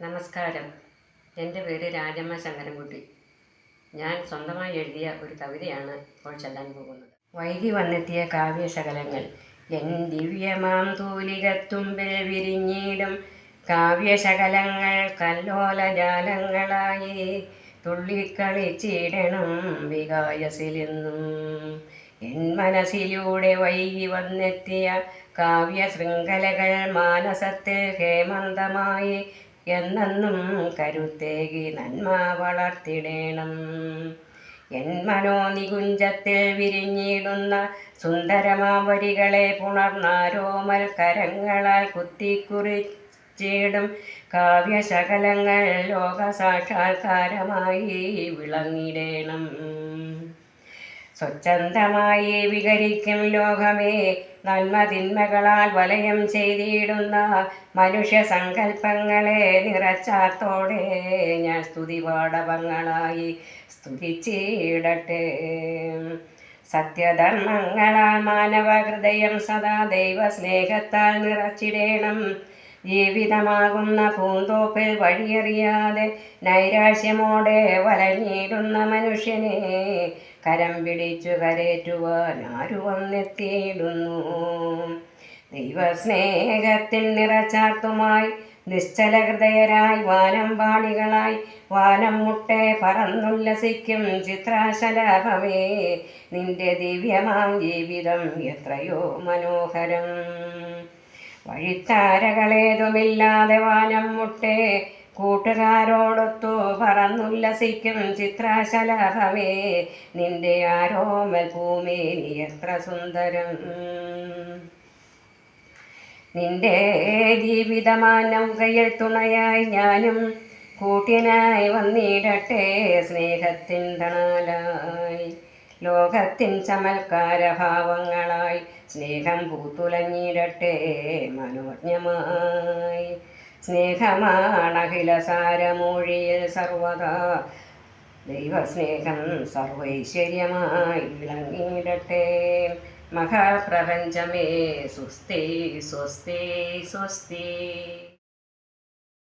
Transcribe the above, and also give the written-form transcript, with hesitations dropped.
നമസ്കാരം. എൻ്റെ പേര് രാജമ്മ ശങ്കരൻകുട്ടി. ഞാൻ സ്വന്തമായി എഴുതിയ ഒരു കവിതയാണ് ഇപ്പോൾ ചൊല്ലാൻ പോകുന്നത്. വൈകി വന്നെത്തിയ കാവ്യശകലങ്ങൾ എൻ ദിവ്യമാം തൂലികത്തുമ്പിൽ വിരിഞ്ഞിടും കാവ്യശകലങ്ങൾ കല്ലോലജാലങ്ങളായി തുള്ളിക്കളിച്ചിടണം വികായസിലെന്നും. എൻ മനസ്സിലൂടെ വൈകി വന്നെത്തിയ കാവ്യശൃംഖലകൾ മാനസത്തിൽ ഹേമന്തമായി എന്നെന്നും കരുത്തേകി നന്മ വളർത്തിടേണം. എൻ മനോനികുഞ്ചത്തിൽ വിരിഞ്ഞിടുന്ന സുന്ദരമാവരികളെ പുണർന്നാരോമൽ കരങ്ങളാൽ കുത്തിക്കുറിച്ചിടും കാവ്യശകലങ്ങൾ ലോകസാക്ഷാത്കാരമായി വിളങ്ങിടേണം. സ്വച്ഛന്തമായി വികരിക്കും ലോകമേ നന്മതിന്മകളാൽ വലയം ചെയ്തിടുന്ന മനുഷ്യ സങ്കല്പങ്ങളെ നിറച്ചാത്തോടെ ഞാൻ സ്തുതിപാടവങ്ങളായി സ്തുതിച്ചിടട്ടെ. സത്യധർമ്മങ്ങളാൽ മാനവ ഹൃദയം സദാ ദൈവസ്നേഹത്താൽ നിറച്ചിടേണം. ജീവിതമാകുന്ന പൂന്തോപ്പിൽ വഴിയറിയാതെ നൈരാശ്യമോടെ വലഞ്ഞിടുന്ന മനുഷ്യനെ കരം പിടിച്ചു കരേറ്റുവാൻ ആരു വന്നെത്തിയിടുന്നു. ദൈവസ്നേഹത്തിൽ നിറച്ചാർത്തുമായി നിശ്ചല ഹൃദയരായി വാനം പാളികളായി വാനം മുട്ടെ പറന്നുല്ലസിക്കും ചിത്രാശലഭമേ, നിന്റെ ദിവ്യമാം ജീവിതം എത്രയോ മനോഹരം. വഴിത്താരകളേതുമില്ലാതെ വാനം മുട്ടെ കൂട്ടുകാരോടൊത്തു പറന്നുല്ലസിക്കും ചിത്രാശലഭമേ, നിന്റെ ആരോമൽ ഭൂമേനി എത്ര സുന്ദരം. നിന്റെ ജീവിതമാനൗകയിൽ തുണയായി ഞാനും കൂട്ടിനായി വന്നിടട്ടെ. സ്നേഹത്തിൻ തണലായി ലോകത്തിൻ ചമൽക്കാരഭാവങ്ങളായി സ്നേഹം പൂത്തുലഞ്ഞിടട്ടെ മനോജ്ഞമായി. സ്നേഹമാണഖിലസാരമൊഴിയിൽ സർവദാ ദൈവസ്നേഹം സർവൈശ്വര്യമായി വിളങ്ങിടട്ടെ. മഹാപ്രപഞ്ചമേ സ്വസ്തി സ്വസ്തി സ്വസ്തി.